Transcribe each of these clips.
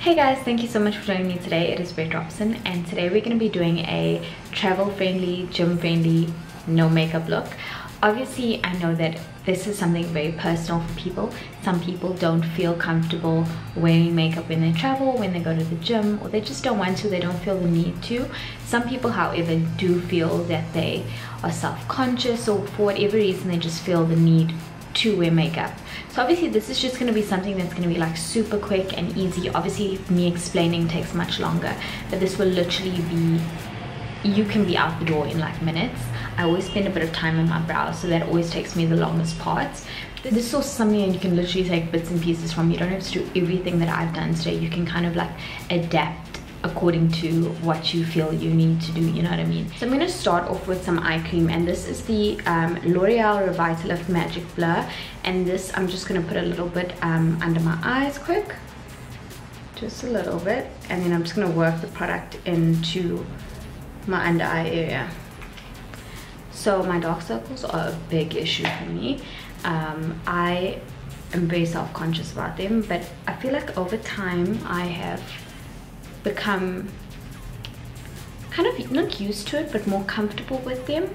Hey guys, thank you so much for joining me today. It is Robson, and today we're going to be doing a travel friendly, gym friendly, no makeup look. Obviously, I know that this is something very personal for people. Some people don't feel comfortable wearing makeup when they travel, when they go to the gym, or they just don't want to, they don't feel the need to. Some people, however, do feel that they are self-conscious, or for whatever reason they just feel the need to wear makeup. So obviously this is just going to be something that's going to be like super quick and easy. Obviously me explaining takes much longer, but this will literally be, you can be out the door in like minutes. I always spend a bit of time on my brows, so that always takes me the longest parts. This is also something that you can literally take bits and pieces from. You don't have to do everything that I've done today. You can kind of like adapt according to what you feel you need to do, you know what I mean? So I'm going to start off with some eye cream, and this is the L'Oreal Revitalift Magic Blur, and this I'm just going to put a little bit under my eyes quick, just a little bit, and then I'm just going to work the product into my under eye area. So my dark circles are a big issue for me. I am very self-conscious about them, but I feel like over time I have become kind of not used to it, but more comfortable with them.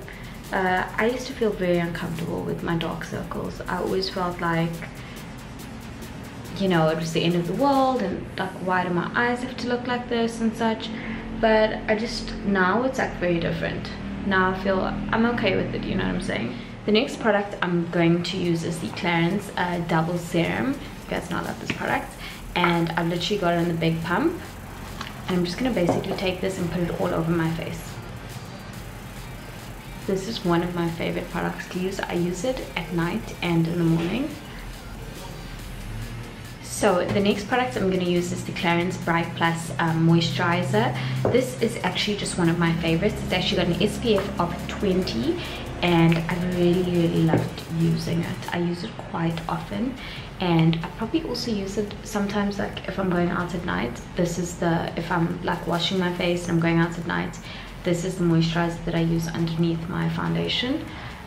I used to feel very uncomfortable with my dark circles. I always felt like, you know, it was the end of the world, and like, why do my eyes have to look like this and such? But I just, now it's like very different. Now I feel I'm okay with it, you know what I'm saying? The next product I'm going to use is the Clarins Double Serum. You guys know I love this product, and I've literally got it on the big pump. And I'm just going to basically take this and put it all over my face. This is one of my favorite products to use. I use it at night and in the morning. So the next product I'm going to use is the Clarins Bright Plus Moisturizer. This is actually just one of my favorites. It's actually got an SPF of 20, and I really loved using it. I use it quite often, and I probably also use it sometimes, like if I'm going out at night. This is the, if I'm like washing my face and I'm going out at night, this is the moisturizer that I use underneath my foundation.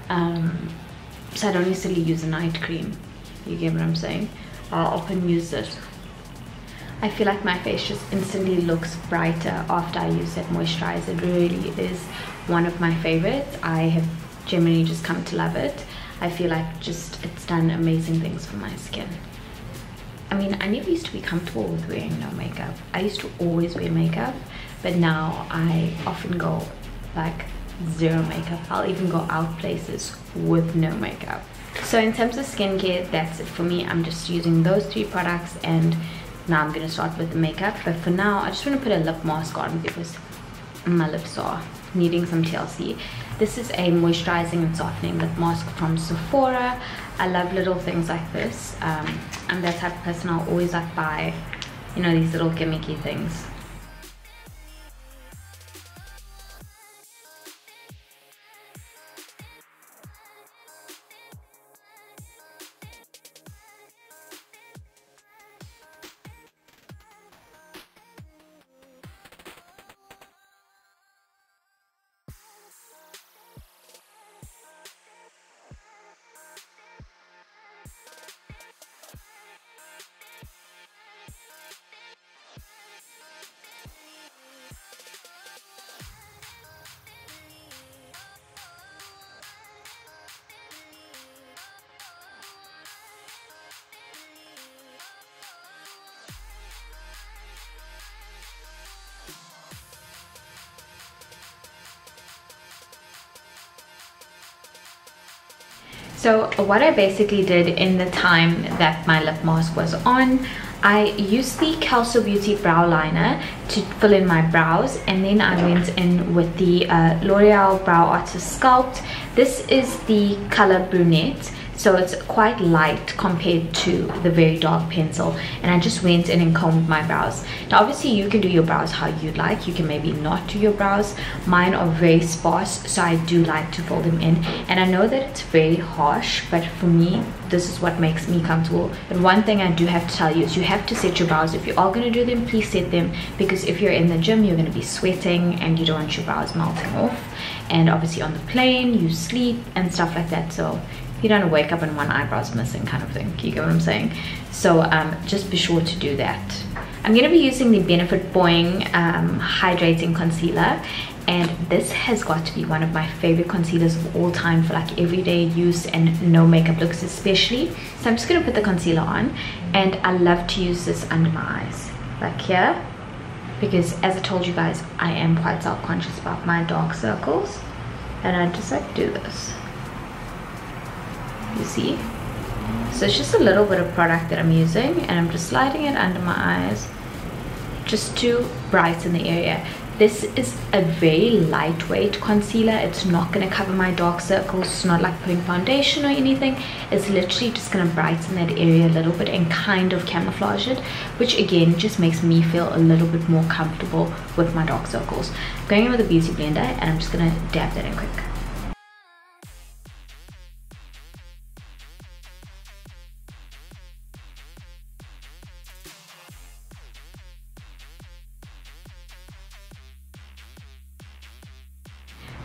So I don't necessarily use a night cream, you get what I'm saying? I'll often use this. I feel like my face just instantly looks brighter after I use that moisturizer. It really is one of my favorites. I have generally just come to love it. I feel like just it's done amazing things for my skin. I mean, I never used to be comfortable with wearing no makeup. I used to always wear makeup, but now I often go like zero makeup. I'll even go out places with no makeup. So in terms of skincare, that's it for me. I'm just using those 3 products, and now I'm going to start with the makeup. But for now, I just want to put a lip mask on because my lips are needing some TLC. This is a moisturizing and softening lip mask from Sephora. I love little things like this. I'm that type of person. I'll always like buy, you know, these little gimmicky things. So what I basically did in the time that my lip mask was on, I used the Kelso Beauty brow liner to fill in my brows, and then I went in with the L'Oreal Brow Artist Sculpt. This is the color brunette, so it's quite light compared to the very dark pencil, and I just went in and combed my brows. Now obviously you can do your brows how you'd like. You can maybe not do your brows. Mine are very sparse, so I do like to fold them in, and I know that it's very harsh, but for me this is what makes me comfortable. But one thing I do have to tell you is you have to set your brows. If you are going to do them, please set them, because if you're in the gym you're going to be sweating and you don't want your brows melting off, and obviously on the plane you sleep and stuff like that, so you don't wake up and one eyebrow's missing kind of thing. You get what I'm saying? So just be sure to do that. I'm going to be using the Benefit Boing Hydrating Concealer, and this has got to be one of my favorite concealers of all time for like everyday use and no makeup looks especially. So I'm just going to put the concealer on, and I love to use this under my eyes, like here, because as I told you guys, I am quite self-conscious about my dark circles, and I just like do this, you see. So it's just a little bit of product that I'm using, and I'm just sliding it under my eyes just to brighten the area. This is a very lightweight concealer. It's not going to cover my dark circles. It's not like putting foundation or anything. It's literally just going to brighten that area a little bit and kind of camouflage it, which again just makes me feel a little bit more comfortable with my dark circles. I'm going in with a beauty blender, and I'm just going to dab that in quick.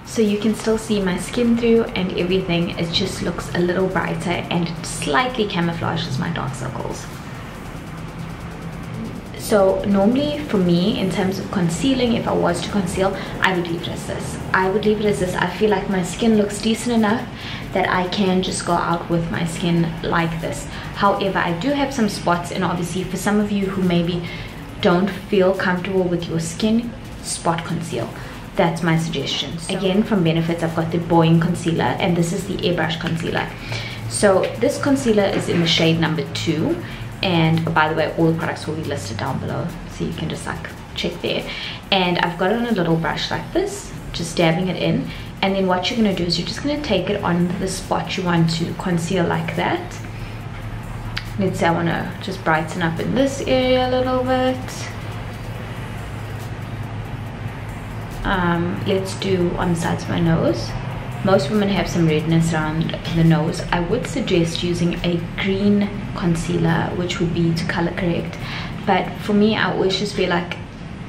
So you can still see my skin through and everything. It just looks a little brighter and slightly camouflages my dark circles. So normally for me, in terms of concealing, if I was to conceal, I would leave it as this. I feel like my skin looks decent enough that I can just go out with my skin like this. However, I do have some spots, and obviously for some of you who maybe don't feel comfortable with your skin, spot conceal. That's my suggestion. So again, from Benefits, I've got the Boing concealer, and this is the airbrush concealer. So this concealer is in the shade number 2, and by the way, all the products will be listed down below, so you can just like check there. And I've got it on a little brush like this, just dabbing it in, and then what you're going to do is you're just going to take it on the spot you want to conceal like that. Let's say I want to just brighten up in this area a little bit. Let's do on the sides of my nose. Most women have some redness around the nose. I would suggest using a green concealer, which would be to color correct, but for me, I always just feel like,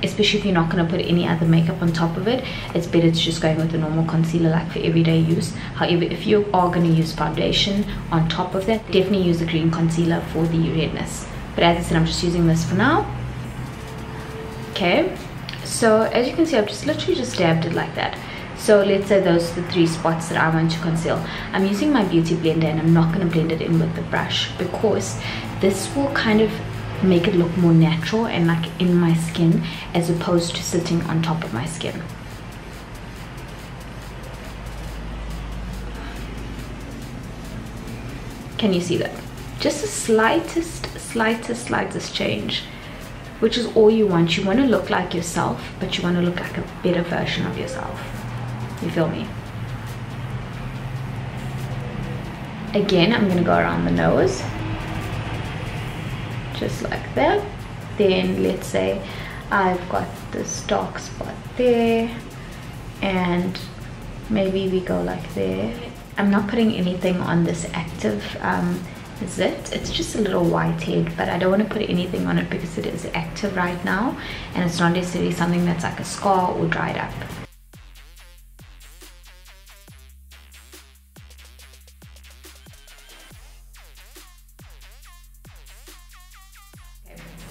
especially if you're not going to put any other makeup on top of it, it's better to just go with a normal concealer like for everyday use. However, if you are going to use foundation on top of that, definitely use the green concealer for the redness. But as I said, I'm just using this for now. Okay, so as you can see, I've just literally just dabbed it like that. So let's say those are the 3 spots that I want to conceal. I'm using my beauty blender, and I'm not going to blend it in with the brush, because this will kind of make it look more natural and like in my skin, as opposed to sitting on top of my skin. Can you see that? Just the slightest change, which is all you want. You want to look like yourself, but you want to look like a better version of yourself. You feel me? Again, I'm going to go around the nose, just like that. Then let's say I've got this dark spot there, and maybe we go like there. I'm not putting anything on this active zit. It's just a little white head, but I don't want to put anything on it because it is active right now, and it's not necessarily something that's like a scar or dried up.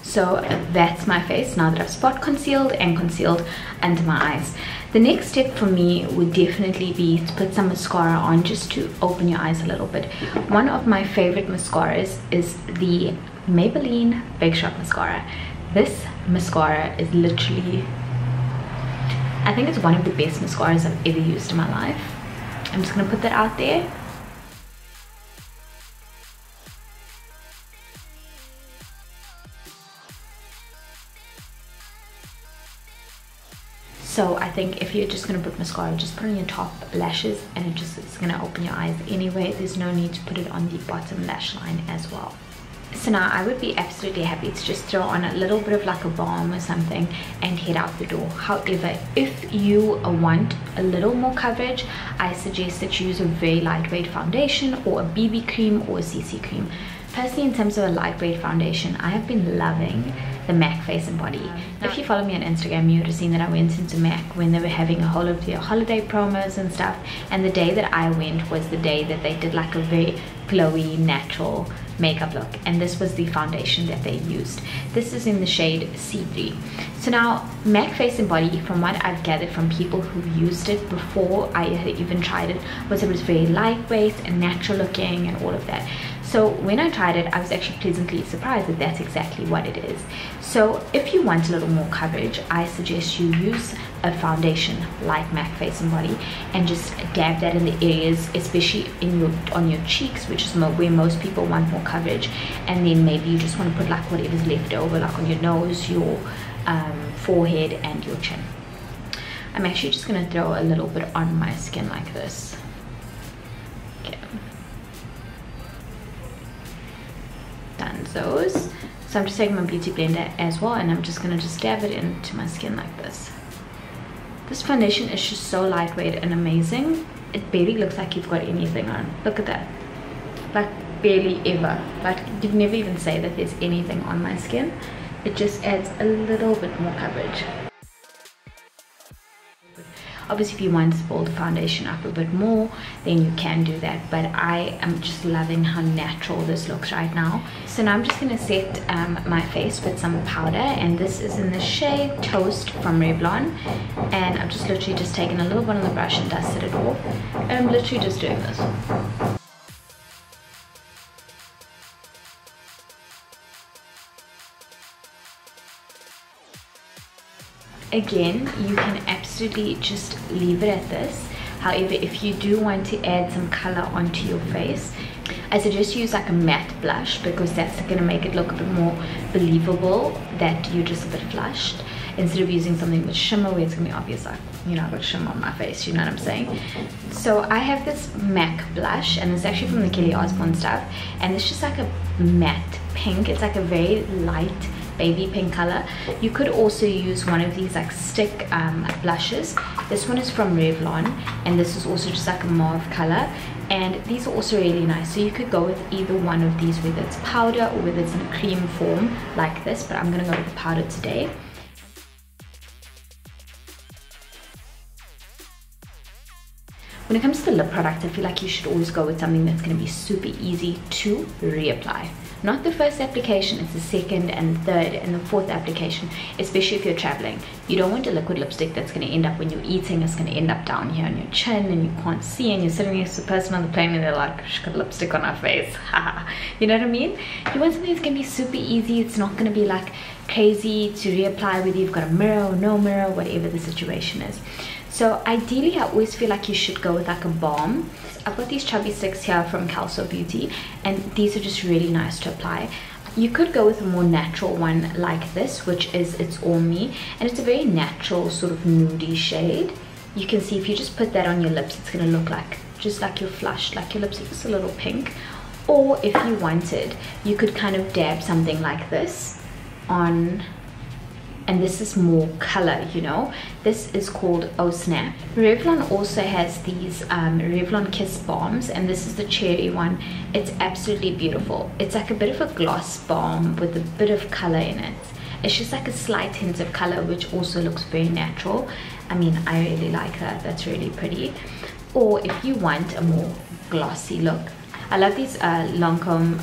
So that's my face now that I've spot concealed and concealed under my eyes. The next step for me would definitely be to put some mascara on, just to open your eyes a little bit. One of my favorite mascaras is the Maybelline Big Shot Mascara. This mascara is literally, I think it's one of the best mascaras I've ever used in my life. I'm just going to put that out there. So I think if you're just going to put mascara, just put on your top lashes, and it's going to open your eyes anyway. There's no need to put it on the bottom lash line as well. So now I would be absolutely happy to just throw on a little bit of like a balm or something and head out the door. However, if you want a little more coverage, I suggest that you use a very lightweight foundation, or a BB cream, or a CC cream. Personally, in terms of a lightweight foundation, I have been loving the MAC Face and Body. If you follow me on Instagram, you would have seen that I went into MAC when they were having a whole of their holiday promos and stuff, and the day that I went was the day that they did like a very glowy, natural makeup look, and this was the foundation that they used. This is in the shade C3. So now MAC Face and Body, from what I've gathered from people who used it before I had even tried it, was it was very lightweight and natural looking and all of that. So when I tried it, I was actually pleasantly surprised that that's exactly what it is. So if you want a little more coverage, I suggest you use a foundation like MAC Face and Body and just dab that in the areas, especially on your cheeks, which is where most people want more coverage. And then maybe you just want to put like whatever's left over, like on your nose, your forehead and your chin. I'm actually just going to throw a little bit on my skin like this. Okay. Done those. So I'm just taking my beauty blender as well, and I'm just going to just dab it into my skin like this. This foundation is just so lightweight and amazing. It barely looks like you've got anything on. Look at that. Like barely ever. Like you'd never even say that there's anything on my skin. It just adds a little bit more coverage. Obviously, if you want to build the foundation up a bit more, then you can do that. But I am just loving how natural this looks right now. So now I'm just going to set my face with some powder. And this is in the shade Toast from Revlon. And I'm just literally just taking a little bit on the brush and dusted it off. And I'm literally just doing this. Again, you can absolutely just leave it at this. However, if you do want to add some color onto your face, I suggest you use like a matte blush, because that's going to make it look a bit more believable that you're just a bit flushed, instead of using something with shimmer where it's going to be obvious, like, you know, I've got shimmer on my face, you know what I'm saying? So I have this MAC blush, and it's actually from the Kelly Osbourne stuff, and it's just like a matte pink. It's like a very light baby pink color. You could also use one of these like stick blushes. This one is from Revlon, and this is also just like a mauve color, and these are also really nice. So you could go with either one of these, whether it's powder or whether it's in a cream form like this, but I'm gonna go with the powder today. When it comes to lip products, I feel like you should always go with something that's going to be super easy to reapply. Not the first application, it's the second and third and the fourth application, especially if you're traveling. You don't want a liquid lipstick that's going to end up when you're eating, it's going to end up down here on your chin and you can't see, and you're sitting next to the person on the plane and they're like, she's got lipstick on her face. You know what I mean? You want something that's going to be super easy. It's not going to be like crazy to reapply, whether you've got a mirror or no mirror, whatever the situation is. So ideally, I always feel like you should go with like a balm. I've got these chubby sticks here from Calso Beauty, and these are just really nice to apply. You could go with a more natural one like this, which is It's All Me, and it's a very natural sort of nudie shade. You can see if you just put that on your lips, it's going to look like just like you're flushed, like your lips are just a little pink. Or if you wanted, you could kind of dab something like this on, and this is more color, you know. This is called Oh Snap. Revlon also has these Revlon Kiss Balms, and this is the cherry one. It's absolutely beautiful. It's like a bit of a gloss balm with a bit of color in it. It's just like a slight hint of color, which also looks very natural. I mean, I really like that. That's really pretty. Or if you want a more glossy look, I love these Lancome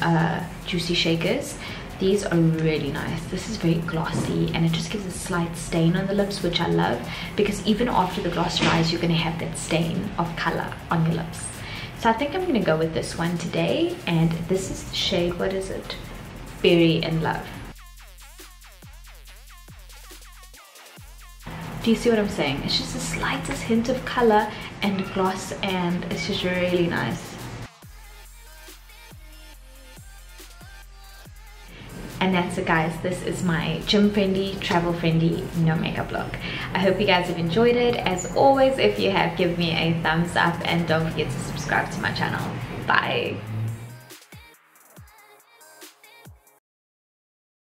Juicy Shakers. These are really nice. This is very glossy, and it just gives a slight stain on the lips, which I love, because even after the gloss dries, you're going to have that stain of color on your lips. So I think I'm going to go with this one today, and this is the shade, what is it? Berry in Love. Do you see what I'm saying? It's just the slightest hint of color and gloss, and it's just really nice. And that's it, guys. This is my gym friendly, travel friendly, no makeup look. I hope you guys have enjoyed it. As always, if you have, give me a thumbs up and don't forget to subscribe to my channel. Bye.